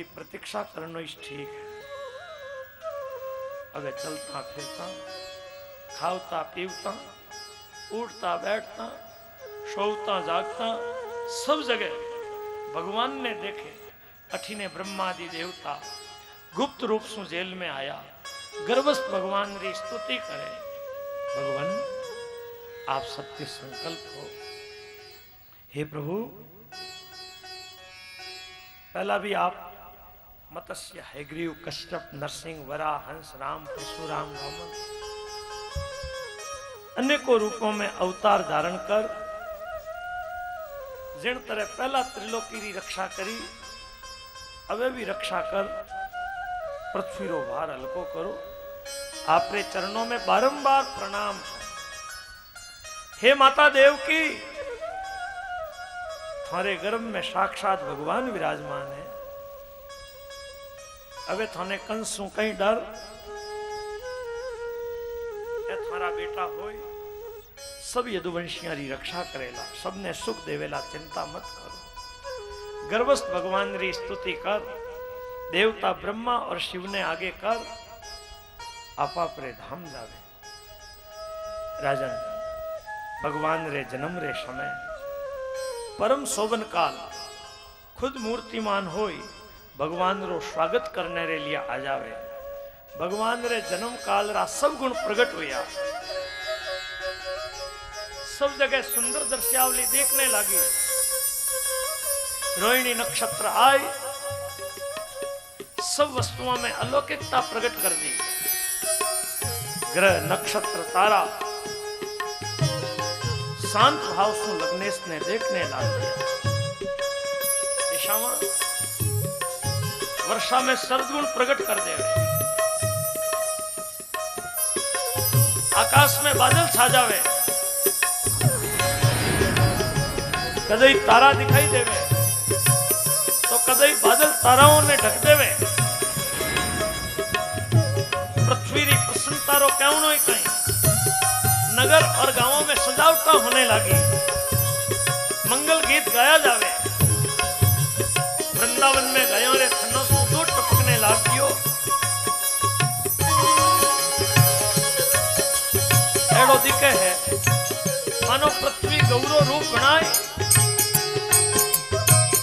थोड़ी प्रतीक्षा करना ही ठीक है। अगर चलता फिरता, खावता पीवता, उठता बैठता, सोता जागता, सब जगह भगवान ने देखे। अठीने ब्रह्मादि देवता गुप्त रूप से जेल में आया, गर्भस्थ भगवान री स्तुति करे। भगवान आप सत्य संकल्प हो। हे प्रभु, पहला भी आप मत्स्य, हैग्रीव, कश्यप, नरसिंह, वराह, हंस, राम, परशुराम, वामन अनेकों रूपों में अवतार धारण कर जिन तरह पहला त्रिलोकी की रक्षा करी, अवे भी रक्षा कर पृथ्वी रो भार हल्को करो। आपरे चरणों में बारंबार प्रणाम। हे माता देव की, थारे गर्भ में साक्षात भगवान विराजमान है। अबे थाने कंसू कहीं डर, थारा बेटा होय सब यदुवंशियां री रक्षा करेला, सबने सुख देवेला, चिंता मत करो। गर्भस्थ भगवान री स्तुति कर, देवता ब्रह्मा और शिव ने आगे कर, आपा परे धाम जावे। राजन, भगवान रे जन्म रे समय परम शोभन काल खुद मूर्तिमान होई भगवान रो स्वागत करने रे लिए आ जावे। भगवान रे जन्म काल रा सब गुण प्रकट हुआ, सब जगह सुंदर दृश्यावली देखने लगी। रोहिणी नक्षत्र आए, सब वस्तुओं में अलौकिकता प्रकट कर दी। ग्रह, नक्षत्र, तारा शांत भाव से लग्नेश ने देखने लग दिया। दिशावा वर्षा में सर्दगुण प्रकट कर दे। आकाश में बादल छा जावे, कदई तारा दिखाई देवे तो कदई बादल ताराओं ने ढक देवे। पृथ्वी री प्रसन्नता रो कहनो ही कहीं। नगर और गांवों में सजावटा होने लगी, मंगल गीत गाया जावे। वृंदावन में गयों रे थनों से दूध टपकने लागियो। एड़ो दिखे है मानो पृथ्वी गौरव रूप बनाए,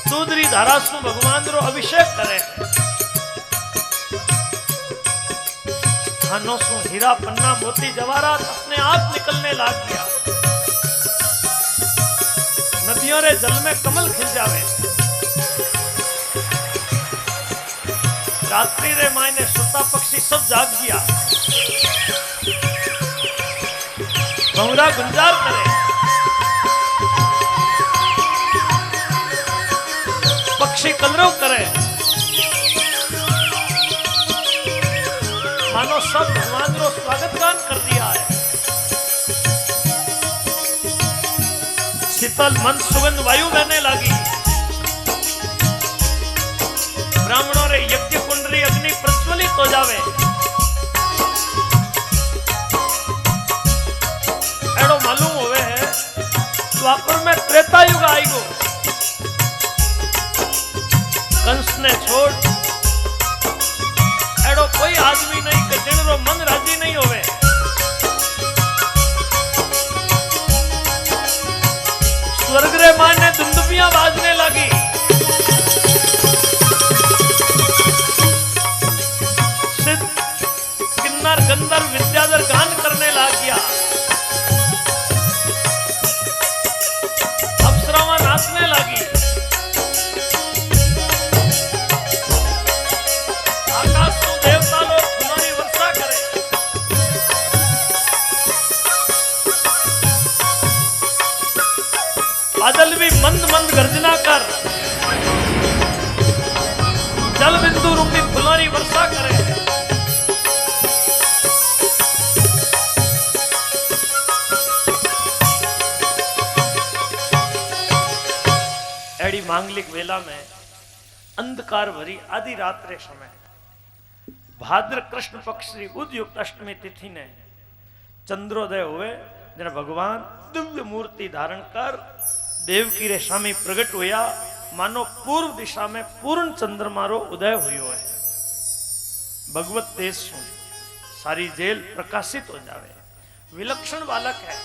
दूधरी धारा से भगवान रो अभिषेक करे। खानों से हीरा, पन्ना, मोती, जवाहरात अपने आप निकलने लग गया। नदियों रे जल में कमल खिल जावे। रात्रि रे मायने सुता पक्षी सब जाग गया। भंवरा गुंजार करे, पक्षी कलरव करे। मानो सब भगवान रो स्वागत गान कर दिया है। शीतल मंद सुगंध वायु बहने लगी। ब्राह्मणों रे यज्ञ कुंडली अग्नि प्रज्वलित हो जावे। एड़ो मालूम होवे है द्वापर में त्रेता युग आएगो। कंस ने छोड़ एड़ो कोई आदमी नहीं कि जिनरो मन राजी नहीं होवे। स्वर्ग रे माने दुंदुबियां बाजने लगी। सिद्ध, किन्नर, गंधर्व, विद्याधर गान करने लग गया। अप्सरावां नाचने लगी। आकाश को देवता लोग फुलानी वर्षा करे। बादल भी मंद मंद गर्जना कर जल बिंदु रूपी फुलानी वर्षा करे। एड़ी मांगलिक वेला में अंधकार भरी आधी रात रे समय भाद्र कृष्ण पक्ष श्री बुध युक्त अष्टमी तिथि ने चंद्रोदय हुए, जन भगवान दिव्य मूर्ति धारण कर देवकी रे स्वामी प्रकट हुआ। मानो पूर्व दिशा में पूर्ण चंद्रमा रो उदय हुयो है। भगवत तेज सु सारी जेल प्रकाशित हो जावे। विलक्षण बालक है,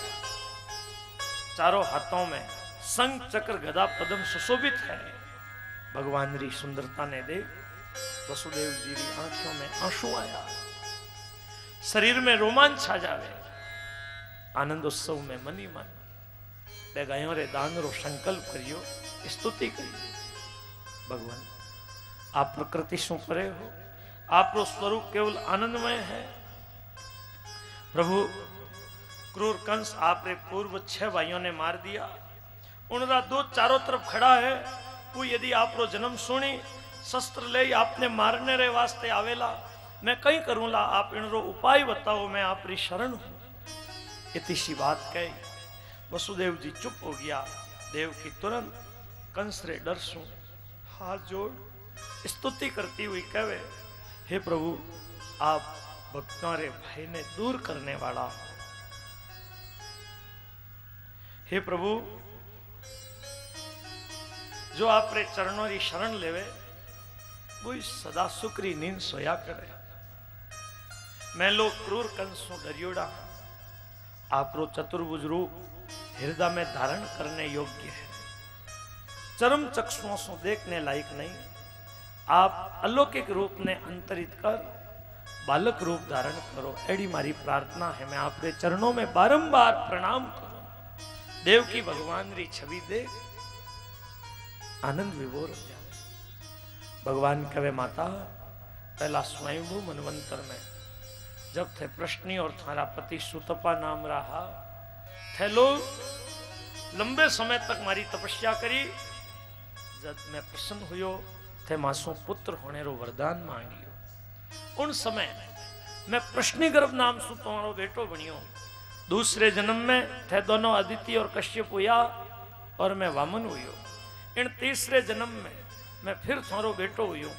चारों हाथों में संग चक्र गदा पद्म सुशोभित है। भगवान री सुंदरता ने देख वसुदेव जी की आंखों में आंसू आया, शरीर में रोमांच छा जावे। आनंद उत्सव में मनी मन बे गायों रे दान रो संकल्प करियो, स्तुति करियो। भगवान आप प्रकृति शू परे हो, आप रो स्वरूप केवल आनंदमय है। प्रभु क्रूर कंस आपरे पूर्व 6 भाइयों ने मार दिया, उनका दूत चारों तरफ खड़ा है। वो यदि आप रो जन्म सुनी शस्त्र ले आपने मारने रे वास्ते आवेला, मैं कहीं करूंला, आप इनरो उपाय बताओ, मैं आपरी शरण हूं। इतनी सी बात कही वसुदेव जी चुप हो गया। देव की तुरंत कंस रे डर सु हाथ जोड़ स्तुति करती हुई कहे, हे प्रभु आप भक्तों रे भय ने दूर करने वाला हो। हे प्रभु जो आप रे चरणों की शरण लेवे वो सदा सुखरी नींद सोया करे। मैं लोग क्रूर कंसों डरियोड़ा, आप रो चतुर्भुज रूप हृदय में धारण करने योग्य है, चरम चक्षुओं से देखने लायक नहीं। आप अलौकिक रूप ने अंतरित कर बालक रूप धारण करो, एडी मारी प्रार्थना है। मैं आपके चरणों में बारंबार प्रणाम करूं। देव की भगवान री छवि देख आनंद विभोर हो जाए। भगवान कहे माता पहला स्वयंभू मनवंतर में जब थे प्रश्नी और थारा पति सुतपा नाम रहा थे, लोग लंबे समय तक मारी तपस्या करी। जब मैं प्रसन्न हुयो थे मासो पुत्र होने रो वरदान मांगियो। उन समय मैं प्रश्नी गर्भ नाम सु तुम्हारो बेटो बनियो। दूसरे जन्म में थे दोनों अदिति और कश्यप हुआ और मैं वामन हुयो। इन तीसरे जन्म में मैं फिर थारो बेटो हुयो।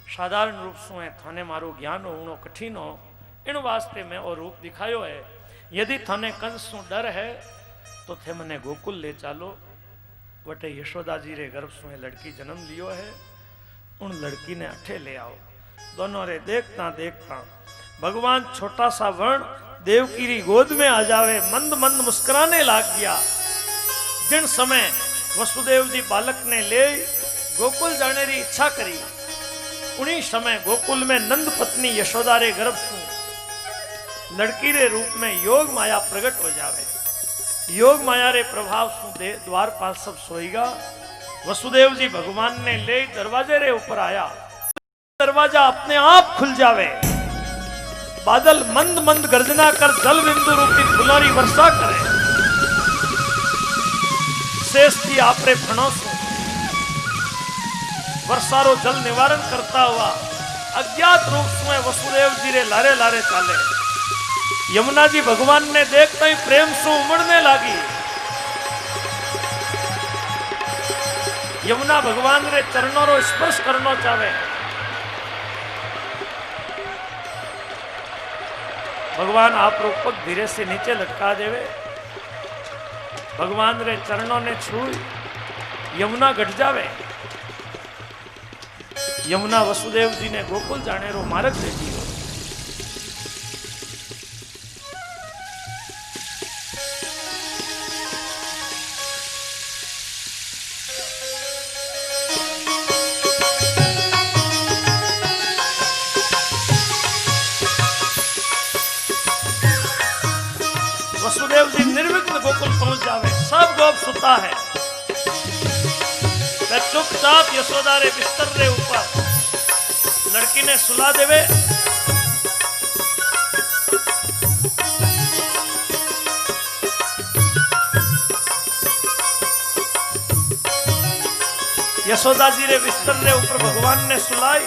साधारण रूप से थाने मारो ज्ञान होनो कठिन हो, इन वास्ते मैं और रूप दिखायो है। यदि थाने कंस सु डर है तो थे मने गोकुल ले चालो। वटे यशोदा जी रे गर्भ सु लड़की जन्म लियो है, उन लड़की ने अठे ले आओ। दोनों रे देखता देखता भगवान छोटा सा वर्ण देवकी री गोद में आ जावे, मंद मंद मुस्कुराने लाग गया। जिन समय वसुदेव जी बालक ने ले गोकुल जाने री इच्छा करी, उन्हीं समय गोकुल में नंद पत्नी यशोदा रे गर्भ सु लड़की रे रूप में योग माया प्रकट हो जावे। योग माया रे प्रभाव सु द्वारपाल सब सोईगा। वसुदेव जी भगवान ने ले दरवाजे रे ऊपर आया, दरवाजा अपने आप खुल जावे। बादल मंद मंद गर्जना कर जल बिंदु रूपी फुलोरी वर्षा करे। शेष जी आपरे फणों से वर्षारो जल निवारण करता हुआ अज्ञात रूप में वसुदेव जी रे लारे लारे चाले। यमुना जी भगवान ने देखते ही प्रेम से उमड़ने लगी। यमुना भगवान रे चरणों रो स्पर्श करना चाहे। भगवान आप रूपक धीरे से नीचे लटका देवे। भगवान रे चरणों ने छुई यमुना घट जावे। यमुना वसुदेव जी ने गोकुल जाने रो मार्ग दे दियो। वसुदेव जी निर्विघ्न गोकुल पहुंच जावे। सब गोप सुता है। मैं चुपचाप यशोदा रे बिस्तर रे ऊपर लड़की ने सुला देवे। यशोदा जी रे बिस्तर रे ऊपर भगवान ने सुलाई।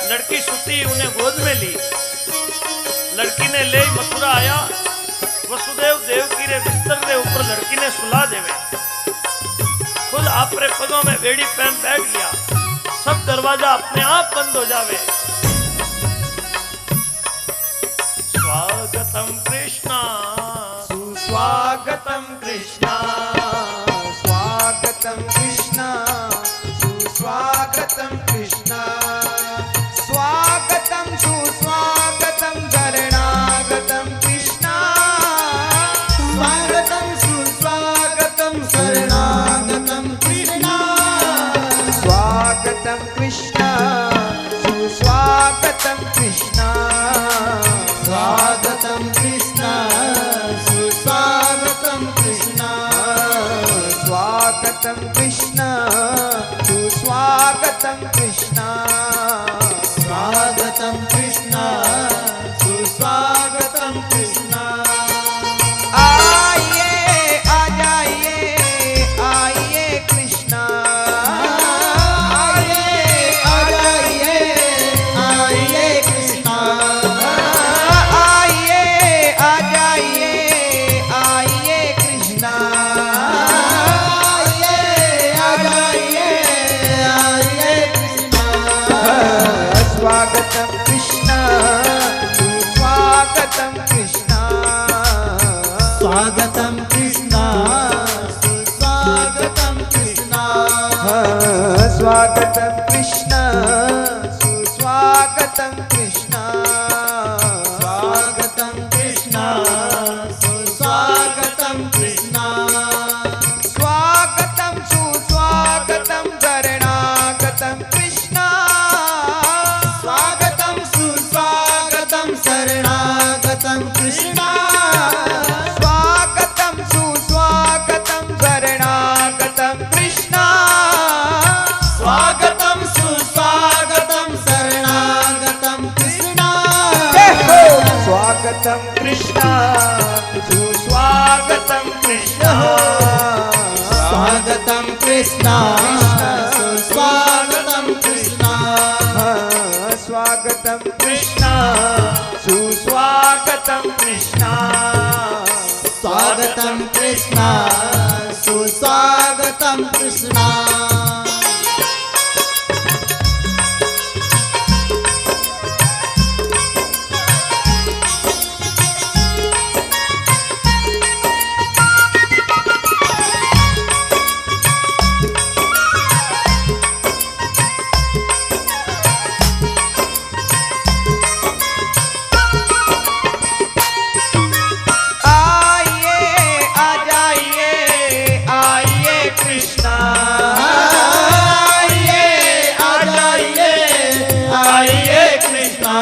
लड़की सुती, उन्हें गोद में ली। लड़की ने ले मथुरा आया। वसुदेव देवकी रे बिस्तर रे ऊपर लड़की ने सुला देवे। खुद आपरे पगों में बेड़ी पहन बैठ गया। सब दरवाजा अपने आप बंद हो जावे। स्वागतम कृष्णा सुस्वागतम कृष्णा, स्वागतम कृष्णा स्वागतं कृष्ण स्वागतं सुस्वागतं शरणागतं कृष्ण स्वागतं सुस्वागतं शरणागतं कृष्ण स्वागतं कृष्ण सुस्वागतं कृष्ण स्वागतं कृष्ण सुस्वागतं कृष्ण स्वागतं कृष्ण सुस्वागतं कृष्ण स्वागतं कृष्ण सुस्वागतं कृष्ण आइए आ जाइए आइए कृष्ण आइए आ जाइए आइए कृष्ण आइए आ जाइए आइए कृष्ण आइए आ जाइए आइए कृष्ण स्वागतं कृष्ण सुस्वागतं कृष्ण स्वागतं कृष्ण सुस्वागतं कृष्ण स्वागतं कृष्ण सुस्वागतं कृष्ण स्वागतं कृष्ण सुस्वागतं कृष्ण स्वागतं सुस्वागतं शरणागतं कृष्ण स्वागतं सुस्वागतं शरणागतं कृष्ण स्वागतं सुस्वागतं शरणागतं कृष्ण स्वागतं सुस्वागतं शरणागतं कृष्ण स्वागतं कृष्ण सुस्वागतं कृष्ण स्वागतं कृष्ण सुस्वागतं कृष्ण स्वागतं कृष्ण सुस्वागतं कृष्ण स्वागतं कृष्ण सुस्वागतं कृष्ण आइए आ जाइए आइए कृष्ण आइए आ जाइए आइए कृष्ण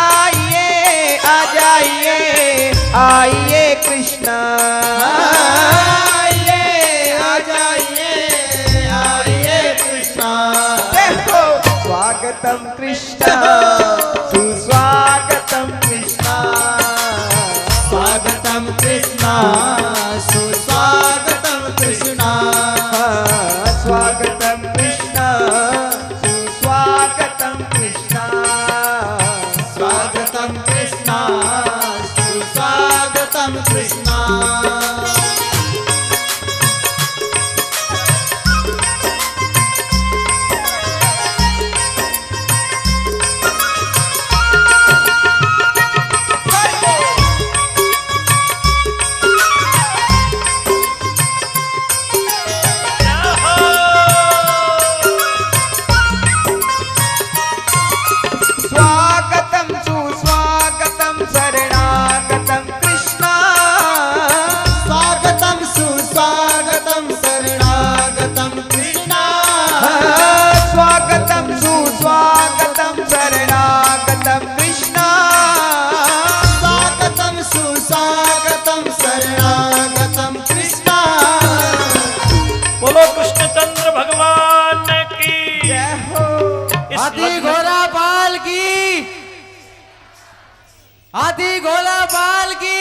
आइए आ जाइए आइए कृष्ण आइए आ जाइए आइए कृष्ण देखो स्वागतं कृष्ण सुस्वागतं कृष्ण स्वागतं कृष्ण सुस्वागतं कृष्ण स्वागतं कृष्ण सुस्वागतं कृष्ण स्वागतं कृष्ण सुस्वागतं कृष्ण स्वागतं सुस्वागतं शरणागतं कृष्ण स्वागतं सुस्वागतं शरणागतं कृष्ण स्वागतं सुस्वागतं शरणागतं कृष्ण स्वागतं सुस्वागतं शरणागतं कृष्ण बोलो कृष्णचंद्र भगवान की जय हो इस हाथी लग्न- घोड़ा बाल की हाथी घोड़ा बाल की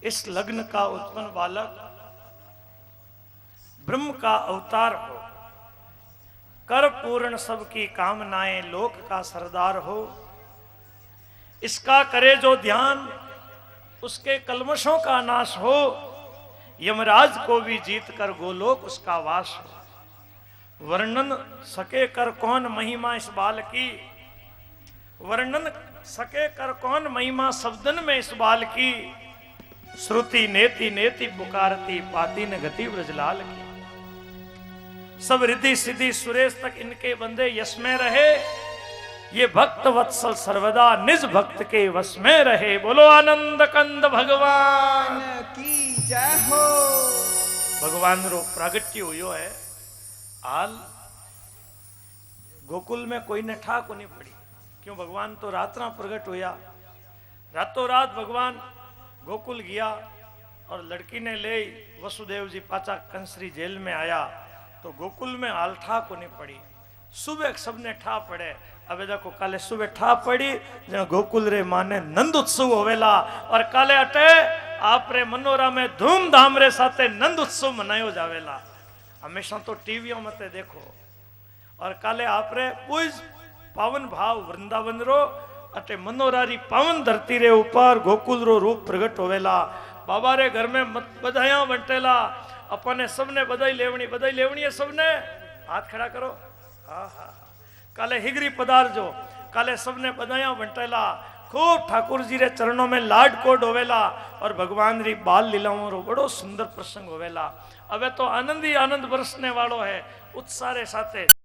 इस लग्न का उत्पन्न बालक ब्रह्म का अवतार हो, कर पूर्ण सबकी कामनाएं, लोक का सरदार हो। इसका करे जो ध्यान, उसके कलमशों का नाश हो। यमराज को भी जीत कर गोलोक उसका वास हो। वर्णन सके कर कौन महिमा इस बाल की, वर्णन सके कर कौन महिमा शब्दन में इस बाल की। श्रुति नेति नेति पुकारती पाती न गति ब्रजलाल की। सब रिद्धि सिद्धि सुरेश तक इनके बंदे यश में रहे। ये भक्त वत्सल सर्वदा निज भक्त के वश में रहे। बोलो आनंद कंद भगवान की जय हो। भगवान रो प्रागट्य हुयो है। हाल गोकुल में कोई ने ठा को नहीं पड़ी। क्यों? भगवान तो रात्रा प्रगट होया। रातों रात भगवान गोकुल गया और लड़की ने ले वसुदेव जी पाचा कंसरी जेल में आया तो गोकुल में हाल ठा को नहीं पड़ी। सुबह सबने ठा पड़े। अब देखो काले सुबह ठा पड़ी जब गोकुल रे माने नंद उत्सव होवेला और काले अटे आप रे मनोरा में धूमधाम रे साथे नंद उत्सव मनायो जावेला। हमेशा तो टीवियों में ते देखो और काले आप रे पूज पावन भाव वृंदावन रो अटे मनोरारी पावन धरती रे ऊपर गोकुल रो रूप प्रगट होवेला। बाबा रे घर में मत बधाइयां बंटेला। अपने सबने बधाई लेवनी है सबने। हाथ खड़ा करो। हाँ हाँ काले हिगरी पदार जो काले सबने बधाइयां बंटेला। खूब ठाकुर जी रे चरणों में लाड कोड होवेला और भगवान री बाल लीलाओं रो बड़ो सुंदर प्रसंग होवेला। अबे तो आनंद ही आनंद बरसने वालों है उत्साह रे साथे।